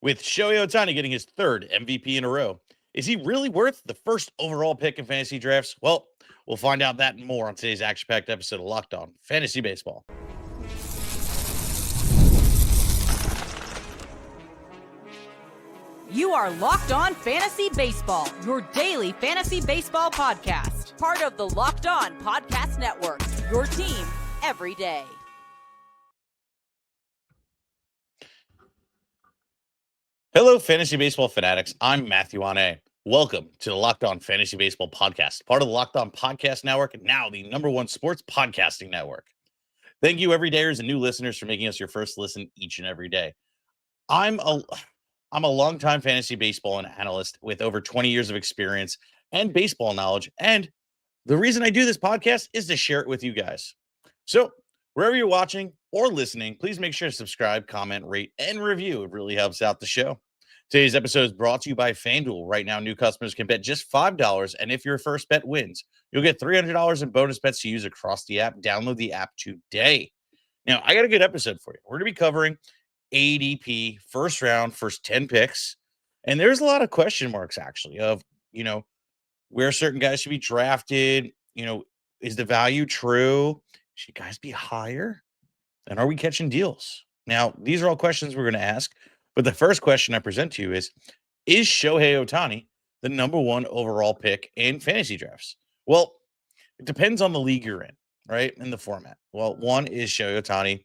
With Shohei Ohtani getting his third MVP in a row, is he really worth the first overall pick in fantasy drafts? Well, we'll find out that and more on today's action-packed episode of Locked On Fantasy Baseball. You are Locked On Fantasy Baseball, your daily fantasy baseball podcast. Part of the Locked On Podcast Network, your team every day. Hello, fantasy baseball fanatics. I'm Matthew Ahne. Welcome to the Locked On Fantasy Baseball podcast, part of the Locked On Podcast Network, and now the #1 sports podcasting network. Thank you, everydayers and new listeners, for making us your first listen each and every day. I'm a longtime fantasy baseball analyst with over 20 years of experience and baseball knowledge, and the reason I do this podcast is to share it with you guys. So, wherever you're watching or listening, please make sure to subscribe, comment, rate, and review. It really helps out the show. Today's episode is brought to you by FanDuel. Right now, new customers can bet just $5, and if your first bet wins, you'll get $300 in bonus bets to use across the app. Download the app today. Now, I got a good episode for you. We're going to be covering ADP, first round, first 10 picks, and there's a lot of question marks, actually, of, where certain guys should be drafted. Is the value true? Should guys be higher? And are we catching deals? Now, these are all questions we're going to ask. But the first question I present to you is Shohei Ohtani the #1 overall pick in fantasy drafts? Well, it depends on the league you're in, right? In the format. Well, one is Shohei Ohtani,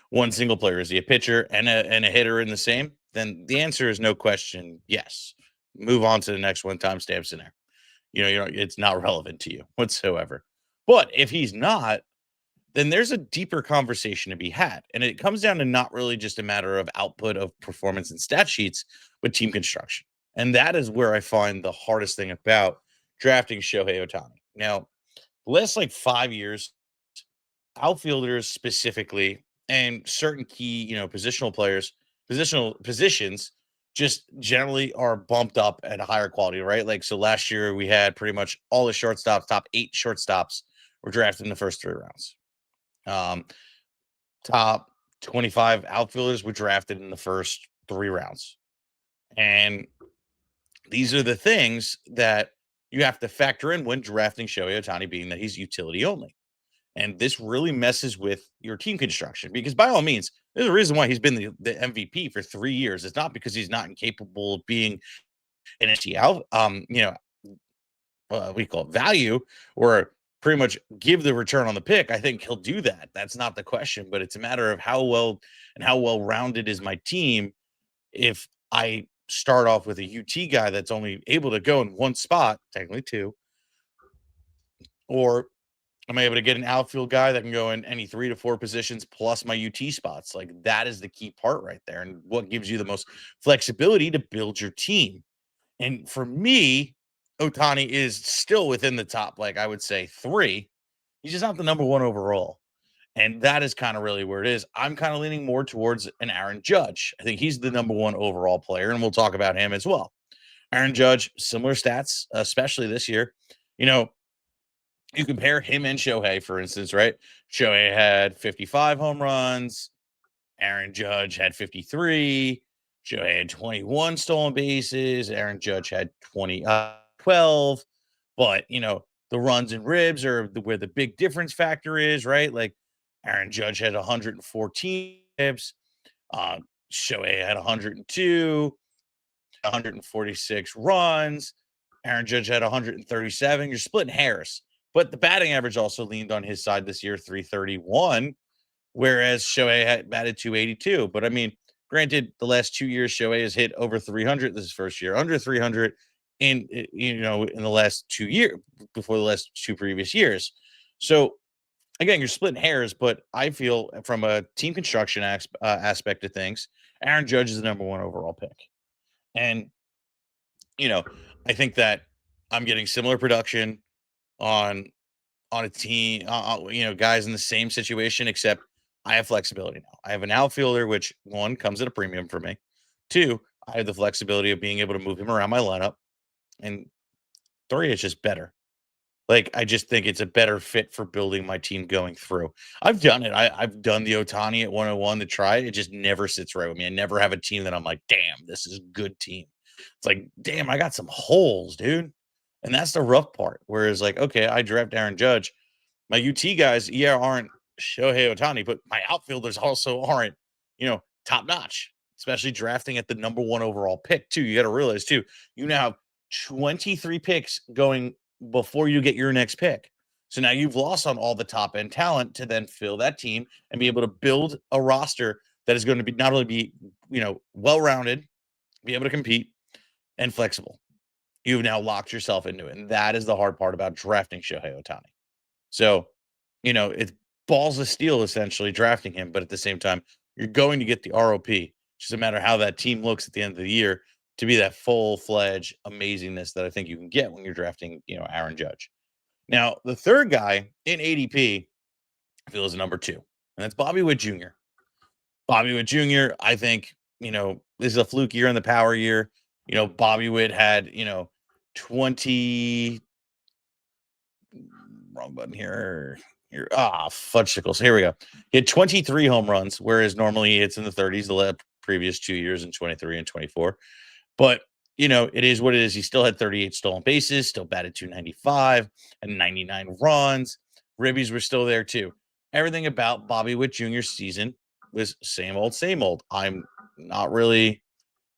one single player. Is he a pitcher and a hitter in the same? Then the answer is no question, yes. Move on to the next one, timestamps in there. It's not relevant to you whatsoever. But if he's not, then there's a deeper conversation to be had. And it comes down to not really just a matter of output of performance and stat sheets, but team construction. And that is where I find the hardest thing about drafting Shohei Ohtani. Now, the last 5 years, outfielders specifically, and certain key, positional players, positions just generally are bumped up at a higher quality, right? So last year we had pretty much all the shortstops, top 8 shortstops were drafted in the first 3 rounds. Top 25 outfielders were drafted in the first 3 rounds. And these are the things that you have to factor in when drafting Shohei Ohtani, being that he's utility only. And this really messes with your team construction because, by all means, there's a reason why he's been the MVP for 3 years. It's not because he's not incapable of being an out, we call it value, or pretty much give the return on the pick. I think he'll do that. That's not the question, but it's a matter of how well rounded is my team. If I start off with a UT guy that's only able to go in one spot, technically 2, or am I able to get an outfield guy that can go in any 3 to 4 positions plus my UT spots? That is the key part right there, and what gives you the most flexibility to build your team. And for me, Ohtani is still within the top, I would say 3. He's just not the #1 overall. And that is kind of really where it is. I'm kind of leaning more towards an Aaron Judge. I think he's the #1 overall player, and we'll talk about him as well. Aaron Judge, similar stats, especially this year. You compare him and Shohei, for instance, right? Shohei had 55 home runs. Aaron Judge had 53. Shohei had 21 stolen bases. Aaron Judge had 12. But, the runs and ribs are where the big difference factor is, right? Aaron Judge had 114 ribs. Shohei had 102, 146 runs. Aaron Judge had 137. You're splitting hairs. But the batting average also leaned on his side this year, 331, whereas Shohei had batted 282. But, granted, the last 2 years, Shohei has hit over 300 this first year, under 300 in the last 2 years, before the last 2 previous years. So, again, you're splitting hairs, but I feel from a team construction aspect of things, Aaron Judge is the #1 overall pick. And, I think that I'm getting similar production on a team, guys in the same situation, except I have flexibility now. I have an outfielder, which 1 comes at a premium for me. 2, I have the flexibility of being able to move him around my lineup. And 3, it's just better. Like, I just think it's a better fit for building my team going through. I've done it. I've done the Ohtani at 101 to try it. It just never sits right with me. I never have a team that I'm like, damn, this is a good team. It's like, damn, I got some holes, dude. And that's the rough part. Whereas, like, okay, I draft Aaron Judge. My UT guys, yeah, aren't Shohei Ohtani, but my outfielders also aren't, top notch, especially drafting at the number one overall pick, too. You got to realize, too, you now have 23 picks going before you get your next pick. So now you've lost on all the top end talent to then fill that team and be able to build a roster that is going to be not only be, well rounded, be able to compete and flexible. You've now locked yourself into it. And that is the hard part about drafting Shohei Ohtani. So, it's balls of steel essentially drafting him, but at the same time, you're going to get the ROP. Just no matter how that team looks at the end of the year to be that full-fledged amazingness that I think you can get when you're drafting, Aaron Judge. Now, the third guy in ADP I feel is number 2, and that's Bobby Witt Jr. Bobby Witt Jr., I think, this is a fluke year in the power year. Bobby Witt had, 20 wrong button here. Fudgesicles. Here we go. He had 23 home runs, whereas normally it's in the 30s the previous 2 years in 23 and 24. But, it is what it is. He still had 38 stolen bases, still batted 295 and 99 runs. Ribbies were still there too. Everything about Bobby Witt Jr.'s season was same old, same old. I'm not really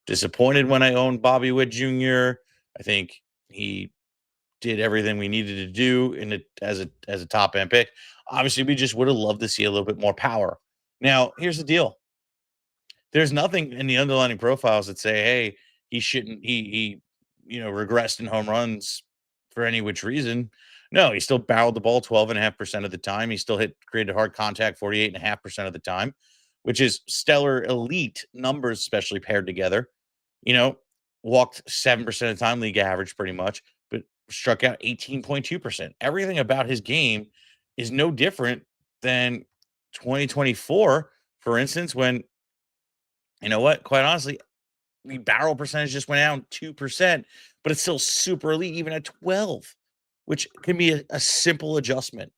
disappointed when I owned Bobby Witt Jr. I think he did everything we needed to do in it as a top end pick. Obviously, we just would have loved to see a little bit more power. Now, here's the deal. There's nothing in the underlying profiles that say, hey, he shouldn't regressed in home runs for any which reason. No, he still barreled the ball 12.5% of the time. He still created hard contact 48.5% of the time, which is stellar elite numbers, especially paired together. Walked 7% of the time, league average pretty much, but struck out 18.2%. Everything about his game is no different than 2024, for instance, when, quite honestly, the barrel percentage just went down 2%, but it's still super elite, even at 12, which can be a simple adjustment.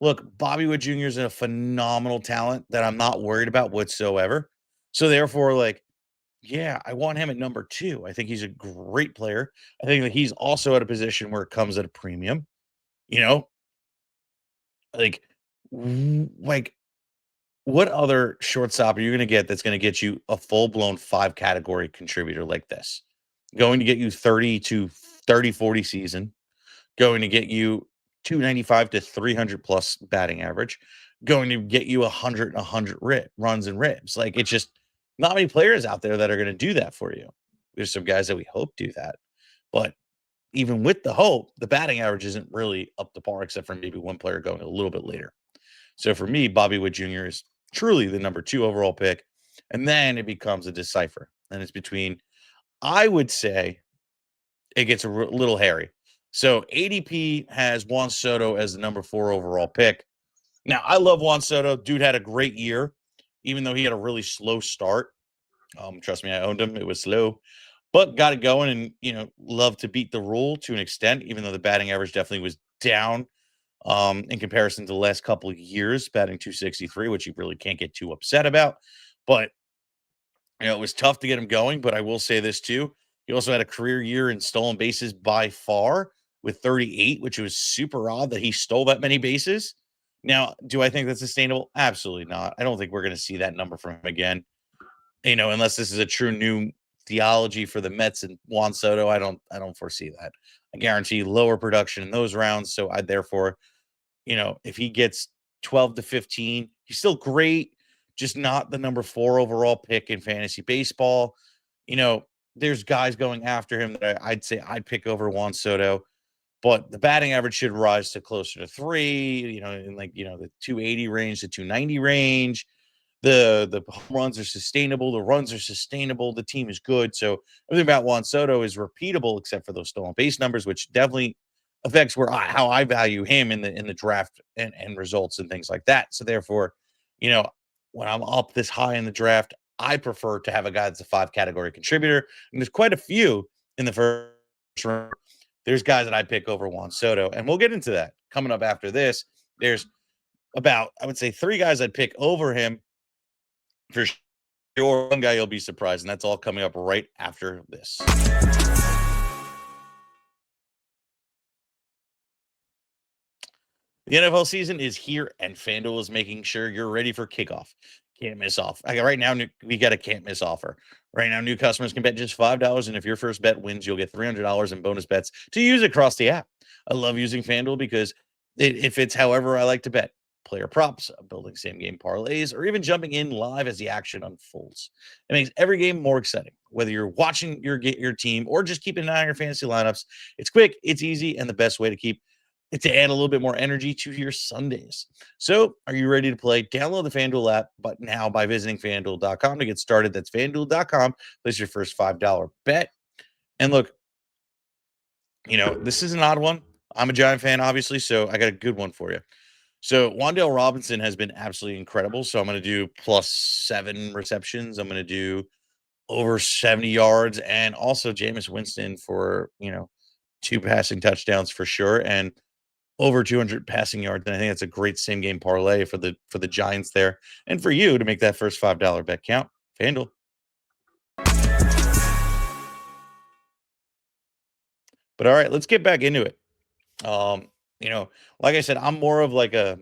Look, Bobby Witt Jr. is a phenomenal talent that I'm not worried about whatsoever. So therefore, like, yeah, I want him at number 2. I think he's a great player. I think that he's also at a position where it comes at a premium. You know, like, like what other shortstop are you going to get that's going to get you a full blown 5 category contributor like this? Going to get you 30 to 30, 40 season, going to get you 295 to 300 plus batting average, going to get you 100 runs and ribs. Like, it's just not many players out there that are going to do that for you. There's some guys that we hope do that, but even with the hope, the batting average isn't really up to par, except for maybe one player going a little bit later. So for me, Bobby Witt Jr. is truly the number 2 overall pick. And then it becomes a decipher. And it's between, I would say, it gets a little hairy. So ADP has Juan Soto as the number 4 overall pick. Now, I love Juan Soto. Dude had a great year, even though he had a really slow start. Trust me, I owned him. It was slow, but got it going, and love to beat the rule to an extent, even though the batting average definitely was down in comparison to the last couple of years, batting 263, which you really can't get too upset about. But it was tough to get him going. But I will say this too: he also had a career year in stolen bases by far with 38, which was super odd that he stole that many bases. Now, do I think that's sustainable? Absolutely not. I don't think we're going to see that number from him again. Unless this is a true new theology for the Mets and Juan Soto, I don't foresee that. I guarantee lower production in those rounds. So I therefore, if he gets 12 to 15, he's still great, just not the number 4 overall pick in fantasy baseball. There's guys going after him that I'd say I'd pick over Juan Soto, but the batting average should rise to closer to 3, in the 280 range to 290 range. The home runs are sustainable, the runs are sustainable, the team is good. So everything about Juan Soto is repeatable, except for those stolen base numbers, which definitely affects how I value him in the draft and results and things like that. So therefore, when I'm up this high in the draft, I prefer to have a guy that's a 5 category contributor. And there's quite a few in the first round there's guys that I pick over Juan Soto, and we'll get into that coming up after this. There's about, I would say, 3 guys I'd pick over him for sure. One guy you'll be surprised, and that's all coming up right after this. The NFL season is here, and FanDuel is making sure you're ready for kickoff. Can't miss off. Right now, we got a can't miss offer. Right now, new customers can bet just $5, and if your first bet wins, you'll get $300 in bonus bets to use across the app. I love using FanDuel because it fits however I like to bet. Player props, building same game parlays, or even jumping in live as the action unfolds. It makes every game more exciting. Whether you're watching your team or just keeping an eye on your fantasy lineups, it's quick, it's easy, and the best way to keep to add a little bit more energy to your Sundays. So, are you ready to play? Download the FanDuel app, but now by visiting FanDuel.com to get started. That's FanDuel.com. Place your first $5 bet. And look, this is an odd one. I'm a Giant fan, obviously, so I got a good one for you. So, Wan'Dale Robinson has been absolutely incredible. So, I'm going to do +7 receptions. I'm going to do over 70 yards, and also Jameis Winston for, 2 passing touchdowns for sure. And over 200 passing yards, and I think that's a great same game parlay for the Giants there, and for you to make that first $5 bet count. FanDuel. But all right, let's get back into it. Like I said, I'm more of like a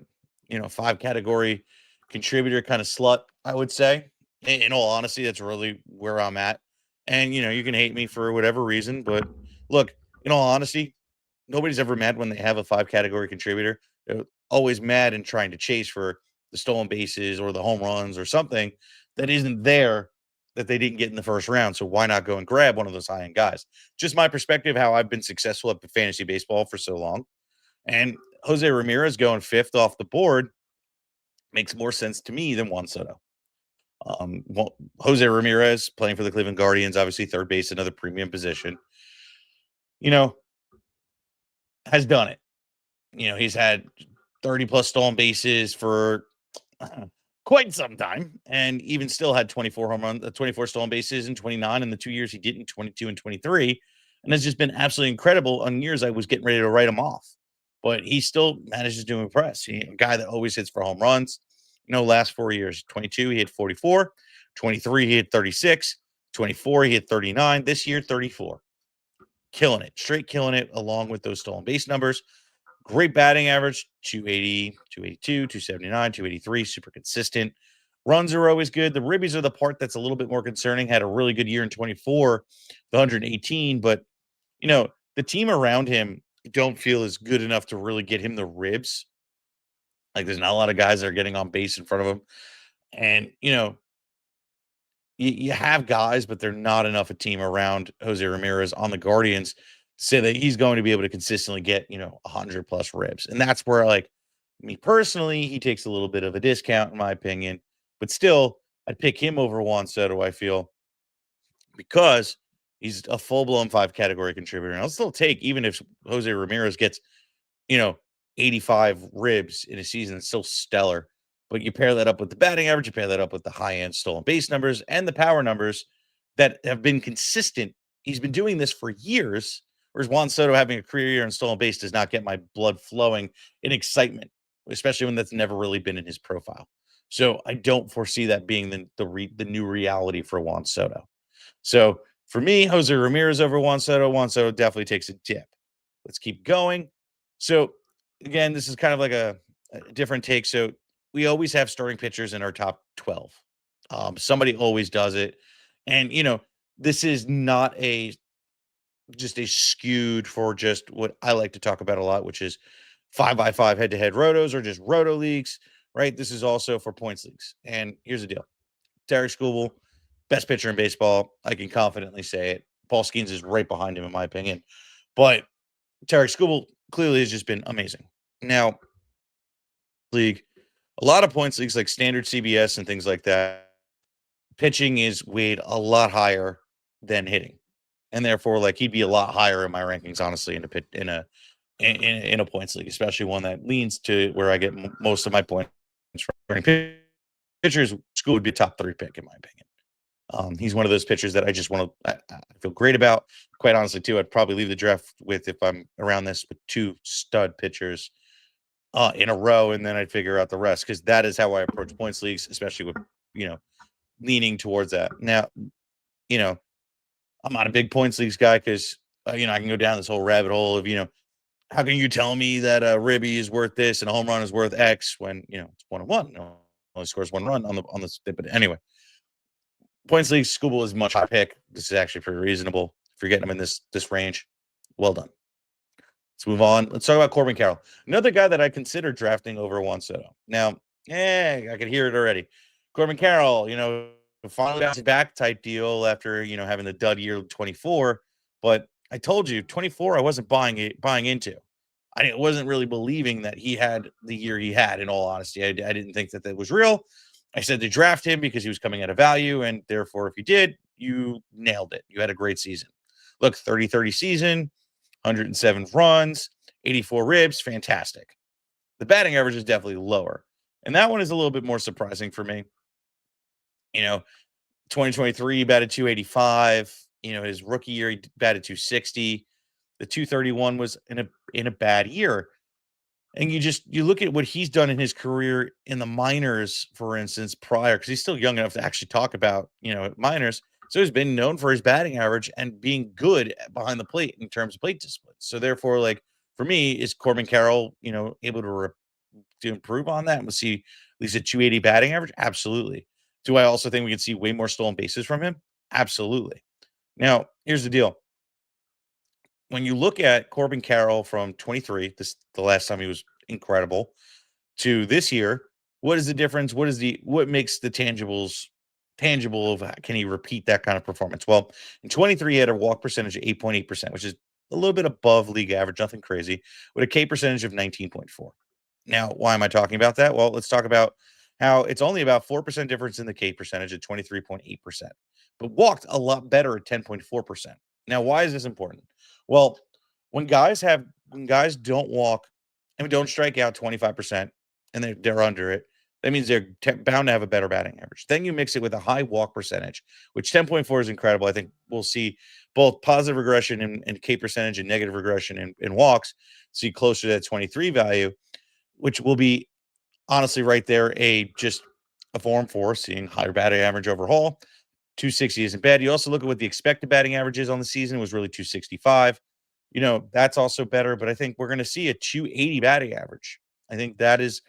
5 category contributor kind of slut, I would say. In all honesty, that's really where I'm at. And you can hate me for whatever reason, but look, in all honesty, nobody's ever mad when they have a 5 category contributor. They're always mad and trying to chase for the stolen bases or the home runs or something that isn't there that they didn't get in the first round. So why not go and grab one of those high end guys? Just my perspective, how I've been successful at fantasy baseball for so long. And Jose Ramirez going 5th off the board makes more sense to me than Juan Soto. Jose Ramirez playing for the Cleveland Guardians, obviously third base, another premium position, has done it. He's had 30 plus stolen bases for quite some time, and even still had 24 home runs, 24 stolen bases, and 29 in the 2 years he didn't, 22 and 23, and has just been absolutely incredible. On years I was getting ready to write him off, but he still manages to impress. A guy that always hits for home runs. Last 4 years, 22 he hit 44, 23 he hit 36, 24 he hit 39. This year 34, killing it, straight killing it, along with those stolen base numbers. Great batting average, 280, 282, 279, 283, super consistent. Runs are always good. The ribbies are the part that's a little bit more concerning. Had a really good year in 24, the 118, but the team around him don't feel as good enough to really get him the ribs. Like, there's not a lot of guys that are getting on base in front of him. And, you have guys, but they're not enough a team around Jose Ramirez on the Guardians to say that he's going to be able to consistently get, 100 plus ribs. And that's where, like, me personally, he takes a little bit of a discount, in my opinion. But still, I'd pick him over Juan Soto, I feel, because he's a full blown 5 category contributor. And I'll still take, even if Jose Ramirez gets, you know, 85 ribs in a season, it's still stellar. But you pair that up with the batting average, you pair that up with the high end stolen base numbers and the power numbers that have been consistent. He's been doing this for years, whereas Juan Soto having a career year in stolen base does not get my blood flowing in excitement, especially when that's never really been in his profile. So I don't foresee that being the new reality for Juan Soto. So for me, Jose Ramirez over Juan Soto. Juan Soto definitely takes a dip. Let's keep going. So again, this is kind of like a different take. So we always have starting pitchers in our top 12. Somebody always does it. And, this is not just a skewed for just what I like to talk about a lot, which is 5x5 head-to-head rotos or just roto leagues, right? This is also for points leagues. And here's the deal. Tarik Skubal, best pitcher in baseball. I can confidently say it. Paul Skeens is right behind him, in my opinion. But Tarik Skubal clearly has just been amazing. Now, league, a lot of points leagues like standard CBS and things like that, pitching is weighed a lot higher than hitting. And therefore, like, he'd be a lot higher in my rankings, honestly, in a points league, especially one that leans to where I get most of my points from. Pitchers, School would be a top 3 pick, in my opinion. He's one of those pitchers that I just want to I feel great about. Quite honestly, too, I'd probably leave the draft with, if I'm around this, with 2 stud pitchers in a row, and then I'd figure out the rest, because that is how I approach points leagues, especially with, leaning towards that. Now, I'm not a big points leagues guy because, I can go down this whole rabbit hole of, how can you tell me that a ribby is worth this and a home run is worth X when, it's 1-1? Only scores 1 run on the. But anyway, points league, Skubal is much high pick. This is actually pretty reasonable. If you're getting him in this range, well done. Let's move on. Let's talk about Corbin Carroll, another guy that I consider drafting over Juan Soto. Now, I can hear it already. Corbin Carroll, finally bouncing back type deal after, having the dud year 24. But I told you, 24, I wasn't buying into. I wasn't really believing that he had the year he had, in all honesty. I didn't think that was real. I said to draft him because he was coming at a value, and therefore, if you did, you nailed it. You had a great season. Look, 30-30 season, 107 runs, 84 ribs, fantastic. The batting average is definitely lower, and that one is a little bit more surprising for me. 2023 he batted 285. His rookie year he batted 260. The 231 was in a bad year. And you look at what he's done in his career in the minors, for instance, prior, because he's still young enough to actually talk about, minors. So he's been known for his batting average and being good behind the plate in terms of plate discipline. So therefore, like, for me, is Corbin Carroll, able to improve on that? And we'll see at least a 280 batting average? Absolutely. Do I also think we can see way more stolen bases from him? Absolutely. Now, here's the deal. When you look at Corbin Carroll from 23, the last time he was incredible, to this year, what is the difference? What makes the tangibles tangible of can he repeat that kind of performance? Well, in 23, he had a walk percentage of 8.8%, which is a little bit above league average, nothing crazy, with a K percentage of 19.4. Now, why am I talking about that? Well, let's talk about how it's only about 4% difference in the K percentage at 23.8%, but walked a lot better at 10.4%. Now, why is this important? Well, when guys don't walk and don't strike out 25% and they're under it, that means they're bound to have a better batting average. Then you mix it with a high walk percentage, which 10.4 is incredible. I think we'll see both positive regression in K percentage and negative regression in walks, see closer to that 23 value, which will be honestly right there just a form for seeing higher batting average overall. 260 isn't bad. You also look at what the expected batting average is on the season. It was really 265. That's also better, but I think we're going to see a 280 batting average. I think that is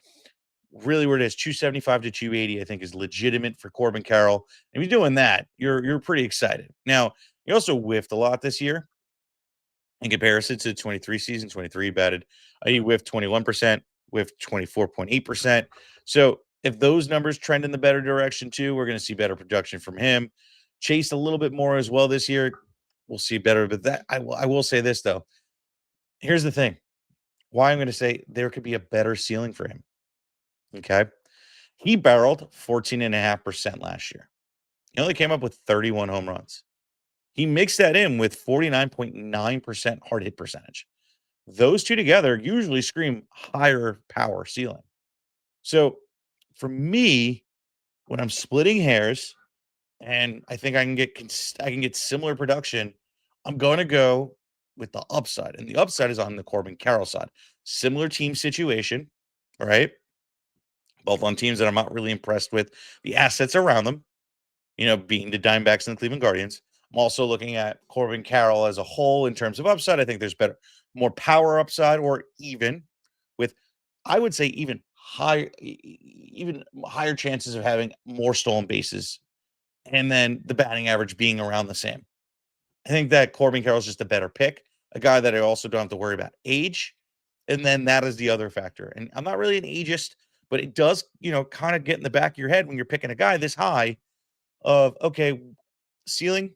really where it is. 275 to 280, I think, is legitimate for Corbin Carroll. And if you're doing that, you're pretty excited. Now, he also whiffed a lot this year in comparison to the 23 season. 23 batted, he whiffed 21%, whiffed 24.8%. So if those numbers trend in the better direction too, we're going to see better production from him. Chased a little bit more as well this year. We'll see better, but that I will say this though. Here's the thing. Why I'm going to say there could be a better ceiling for him. Okay. He barreled 14.5% last year. He only came up with 31 home runs. He mixed that in with 49.9% hard hit percentage. Those two together usually scream higher power ceiling. So for me, when I'm splitting hairs and I think I can get similar production, I'm going to go with the upside. And the upside is on the Corbin Carroll side. Similar team situation, right? Both on teams that I'm not really impressed with the assets around them, being the Diamondbacks and the Cleveland Guardians. I'm also looking at Corbin Carroll as a whole in terms of upside. I think there's more power upside, or even with, I would say, even higher chances of having more stolen bases, and then the batting average being around the same. I think that Corbin Carroll is just a better pick, a guy that I also don't have to worry about age. And then that is the other factor. And I'm not really an ageist, but it does, kind of get in the back of your head when you're picking a guy this high of, okay, ceiling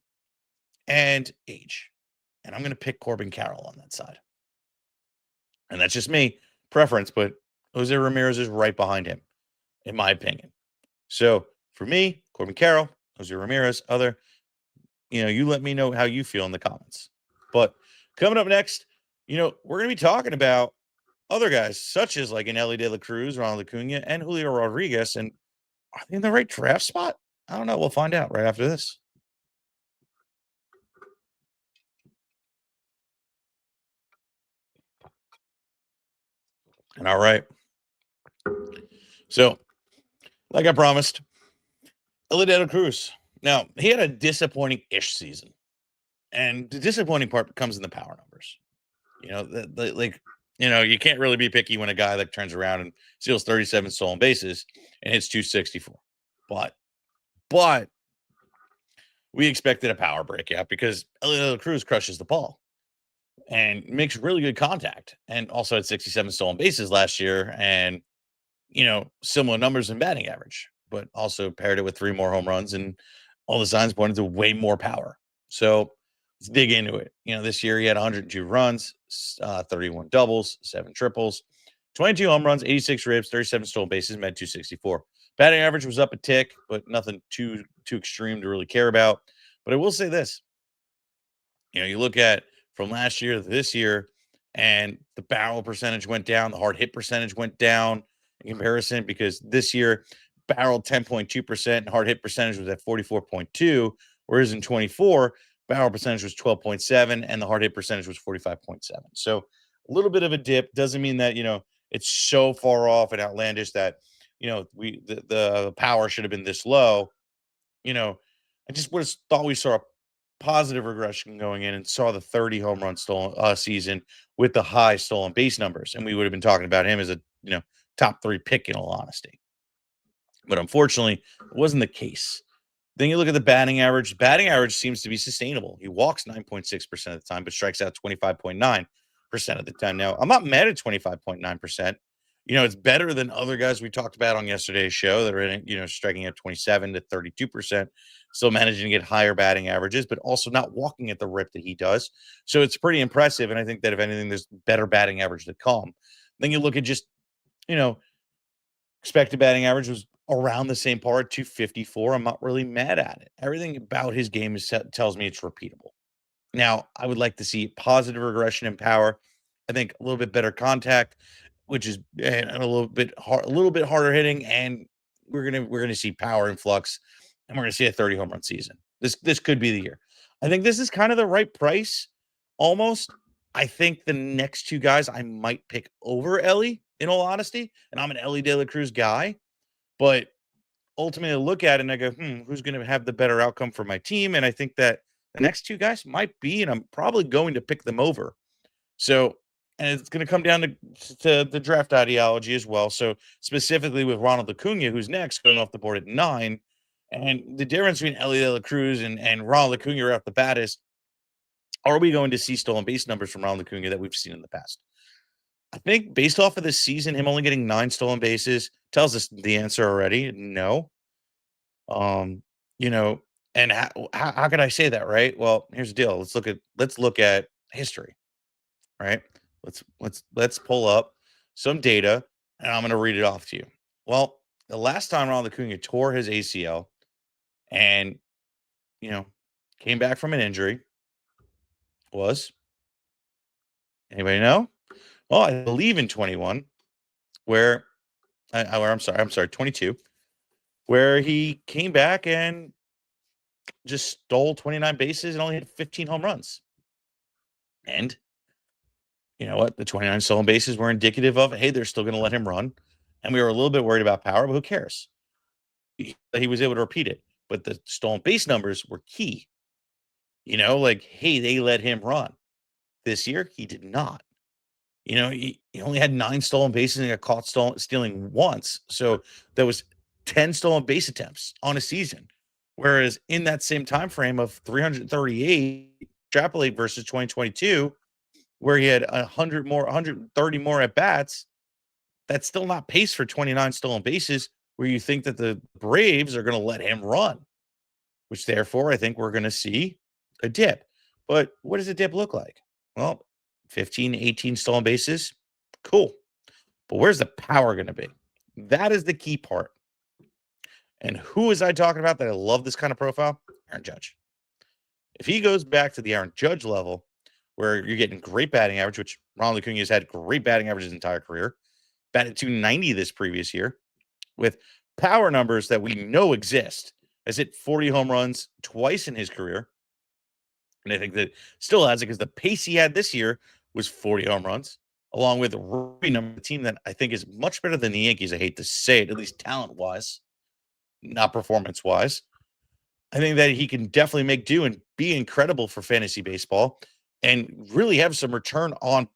and age. And I'm going to pick Corbin Carroll on that side. And that's just me, preference, but Jose Ramirez is right behind him, in my opinion. So for me, Corbin Carroll, Jose Ramirez, other, you let me know how you feel in the comments. But coming up next, we're going to be talking about other guys, such as like an Elly De La Cruz, Ronald Acuna, and Julio Rodriguez. And are they in the right draft spot? I don't know. We'll find out right after this. All right. So, like I promised, Elly De La Cruz. Now, he had a disappointing-ish season. And the disappointing part comes in the power numbers. You can't really be picky when a guy that turns around and steals 37 stolen bases and hits 264. But we expected a power breakout because Elly De La Cruz crushes the ball and makes really good contact, and also had 67 stolen bases last year, and similar numbers in batting average, but also paired it with 3 more home runs, and all the signs pointed to way more power. So let's dig into it. This year he had 102 runs, 31 doubles, 7 triples, 22 home runs, 86 ribs, 37 stolen bases, met 264. Batting average was up a tick, but nothing too extreme to really care about. But I will say this: you look at from last year to this year, and the barrel percentage went down, the hard hit percentage went down in comparison, because this year barrel 10.2% and hard hit percentage was at 44.2, whereas in 24, barrel percentage was 12.7 and the hard hit percentage was 45.7. So a little bit of a dip doesn't mean that, it's so far off and outlandish that, the power should have been this low. I just would have thought we saw a positive regression going in and saw the 30 home run stolen season with the high stolen base numbers, and we would have been talking about him as a top 3 pick, in all honesty. But unfortunately, it wasn't the case. Then you look at the batting average. Batting average seems to be sustainable. He walks 9.6% of the time, but strikes out 25.9% of the time. Now, I'm not mad at 25.9%. It's better than other guys we talked about on yesterday's show that are striking at 27 to 32%, still managing to get higher batting averages, but also not walking at the rip that he does. So it's pretty impressive. And I think that if anything, there's better batting average to come. Then you look at just, expected batting average was around the same par at 254. I'm not really mad at it. Everything about his game tells me it's repeatable. Now, I would like to see positive regression in power. I think a little bit better contact, which is a little bit harder hitting, and we're gonna see power influx, and we're gonna see a 30 home run season. This could be the year. I think this is kind of the right price, almost. I think the next 2 guys I might pick over Ellie, in all honesty, and I'm an Elly De La Cruz guy, but ultimately I look at it and I go, who's going to have the better outcome for my team? And I think that the next 2 guys might be, and I'm probably going to pick them over. So, and it's going to come down to the draft ideology as well. So specifically with Ronald Acuna, who's next, going off the board at 9. And the difference between Elly De La Cruz and Ronald Acuna right off the bat is, are we going to see stolen base numbers from Ronald Acuna that we've seen in the past? I think based off of this season, him only getting 9 stolen bases tells us the answer already. No. Um, you know, and how can I say that, right? Well, here's the deal. Let's look at history, right? Let's pull up some data, and I'm going to read it off to you. Well, the last time Ronald Acuna tore his ACL and you know came back from an injury was, anybody know? Well, I believe in 21, where I'm sorry, 22, where he came back and just stole 29 bases and only hit 15 home runs. And you know what? The 29 stolen bases were indicative of, hey, they're still going to let him run. And we were a little bit worried about power, but who cares? He was able to repeat it. But the stolen base numbers were key. Like, hey, they let him run. This year, he did not. He only had 9 stolen bases and got caught stealing once. So there was 10 stolen base attempts on a season. Whereas in that same time frame of 338, extrapolate versus 2022, where he had 130 more at bats, that's still not pace for 29 stolen bases, where you think that the Braves are going to let him run, which therefore I think we're going to see a dip. But what does a dip look like? Well, 15, 18 stolen bases, cool. But where's the power going to be? That is the key part. And who is I talking about that I love this kind of profile? Aaron Judge. If he goes back to the Aaron Judge level, where you're getting great batting average, which Ronald Acuna has had great batting average his entire career, batted 290 this previous year, with power numbers that we know exist, has hit 40 home runs twice in his career. And I think that still has it because the pace he had this year was 40 home runs. along with a team that I think is much better than the Yankees. I hate to say it, at least talent-wise, not performance-wise. I think that he can definitely make do and be incredible for fantasy baseball and really have some return on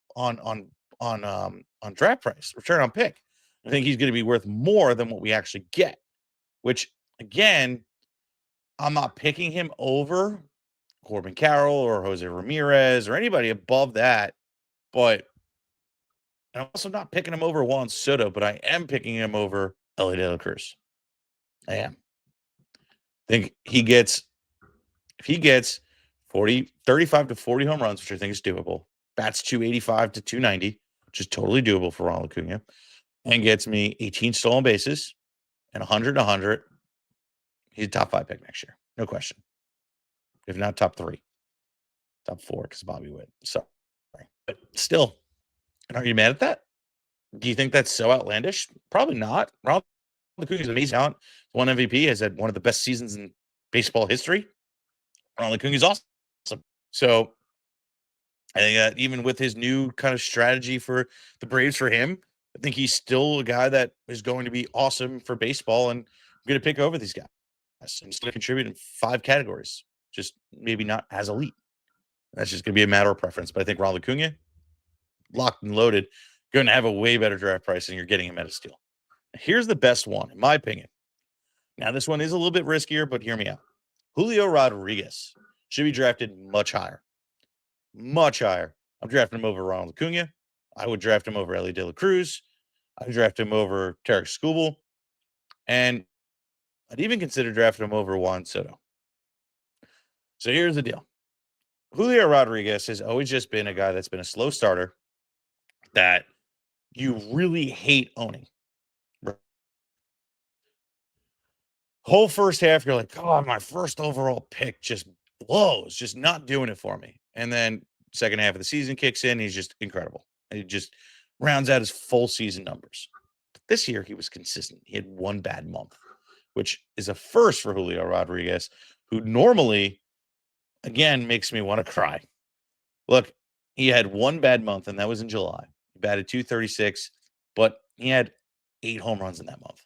draft price, return on pick. I think he's going to be worth more than what we actually get, which again, I'm not picking him over Corbin Carroll or Jose Ramirez or anybody above that, but I'm also not picking him over Juan Soto, but I am picking him over Elly De La Cruz. I am. I think if he gets 35 to 40 home runs, which I think is doable, bats 285 to 290, which is totally doable for Ronald Acuna, and gets me 18 stolen bases and 100, he's a top 5 pick next year. No question. If not top 3. Top 4 because Bobby Witt. Sorry. But still, are you mad at that? Do you think that's so outlandish? Probably not. Ronald Acuna is amazing talent. Won MVP, has had one of the best seasons in baseball history. Ronald Acuna is awesome. So I think that even with his new kind of strategy for the Braves for him, I think he's still a guy that is going to be awesome for baseball, and I'm going to pick over these guys. I'm just going to contribute in 5 categories, just maybe not as elite. That's just going to be a matter of preference. But I think Ronald Acuna, locked and loaded, going to have a way better draft price than you're getting him at a steal. Here's the best one, in my opinion. Now, this one is a little bit riskier, but hear me out. Julio Rodriguez should be drafted much higher. Much higher. I'm drafting him over Ronald Acuna. I would draft him over Elly De La Cruz. I would draft him over Tarik Skubal. And I'd even consider drafting him over Juan Soto. So here's the deal. Julio Rodriguez has always just been a guy that's been a slow starter that you really hate owning. Whole first half, you're like, God, my first overall pick just blows, just not doing it for me. And then second half of the season kicks in, he's just incredible. He just rounds out his full season numbers. But this year, he was consistent. He had one bad month, which is a first for Julio Rodriguez, who normally, again, makes me want to cry. Look, he had one bad month, and that was in July. He batted 236, but he had 8 home runs in that month.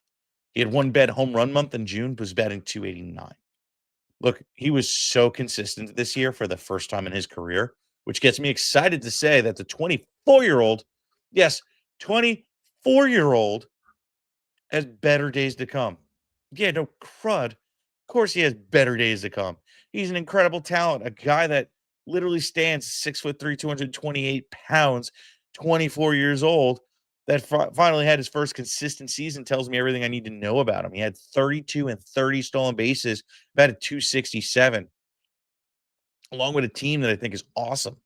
He had one bad home run month in June, was batting 289. Look, he was so consistent this year for the first time in his career, which gets me excited to say that the 24-year-old, yes, 24-year-old has better days to come. Yeah, no crud. Of course he has better days to come. He's an incredible talent, a guy that literally stands 6'3", 228 pounds, 24 years old, that finally had his first consistent season. Tells me everything I need to know about him. He had 32 and 30 stolen bases, batted 267, along with a team that I think is awesome.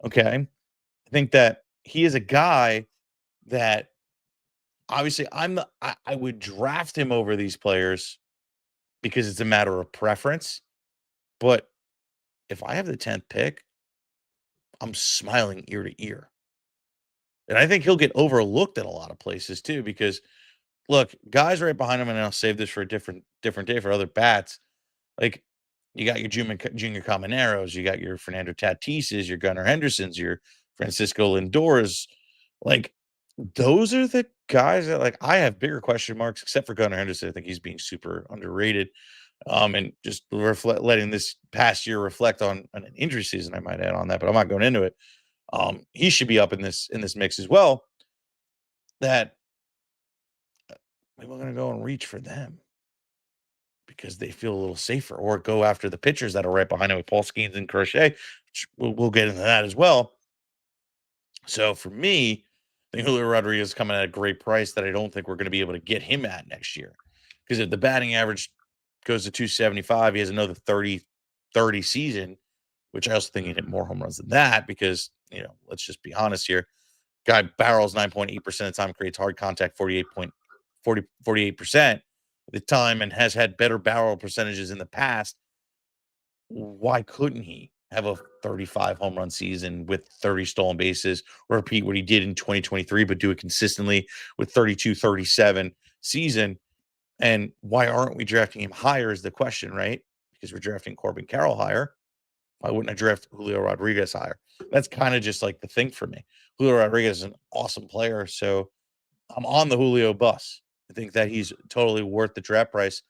Okay. I think that he is a guy that obviously I would draft him over these players because it's a matter of preference. But if I have the 10th pick, I'm smiling ear to ear. And I think he'll get overlooked in a lot of places too, because look, guys right behind him, and I'll save this for a different day for other bats. Like you got your Junior Camaneros, you got your Fernando Tatises, your Gunnar Hendersons, your Francisco Lindors. Like those are the guys that like I have bigger question marks, except for Gunnar Henderson. I think he's being super underrated. And just letting this past year reflect on an injury season, I might add on that, but I'm not going into it. He should be up in this mix as well. That maybe I'm going to go and reach for them because they feel a little safer, or go after the pitchers that are right behind him with Paul Skeens and Crochet. We'll get into that as well. So for me, I think Julio Rodriguez is coming at a great price that I don't think we're going to be able to get him at next year. Because if the batting average goes to 275, he has another 30 season, which I also think he'd hit more home runs than that because, let's just be honest here. Guy barrels 9.8% of the time, creates hard contact 48% of the time, and has had better barrel percentages in the past. Why couldn't he have a 35 home run season with 30 stolen bases, or repeat what he did in 2023, but do it consistently with 32, 37 season? And why aren't we drafting him higher is the question, right? Because we're drafting Corbin Carroll higher. Why wouldn't I draft Julio Rodriguez higher? That's kind of just like the thing for me. Julio Rodriguez is an awesome player, so I'm on the Julio bus. I think that he's totally worth the draft price,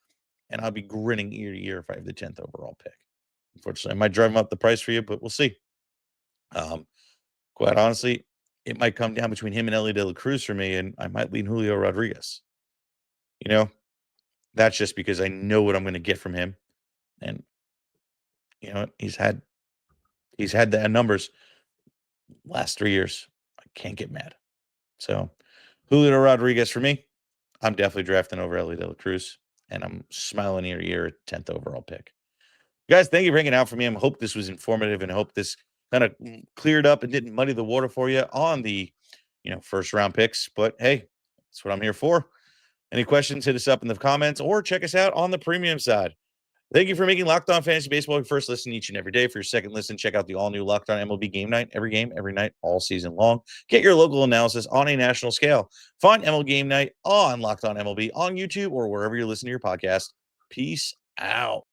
and I'll be grinning ear to ear if I have the 10th overall pick. Unfortunately, I might drive up the price for you, but we'll see. Quite honestly, it might come down between him and Elly De La Cruz for me, and I might lean Julio Rodriguez. That's just because I know what I'm going to get from him, and he's had the numbers last 3 years. I can't get mad. So Julio Rodriguez for me. I'm definitely drafting over Elly De La Cruz, and I'm smiling ear to ear at 10th overall pick. Guys, thank you for hanging out for me. I hope this was informative, and I hope this kind of cleared up and didn't muddy the water for you on the first round picks. But hey, that's what I'm here for. Any questions, hit us up in the comments or check us out on the premium side. Thank you for making Locked On Fantasy Baseball your first listen each and every day. For your second listen, check out the all-new Locked On MLB Game Night. Every game, every night, all season long. Get your local analysis on a national scale. Find MLB Game Night on Locked On MLB on YouTube or wherever you listen to your podcast. Peace out.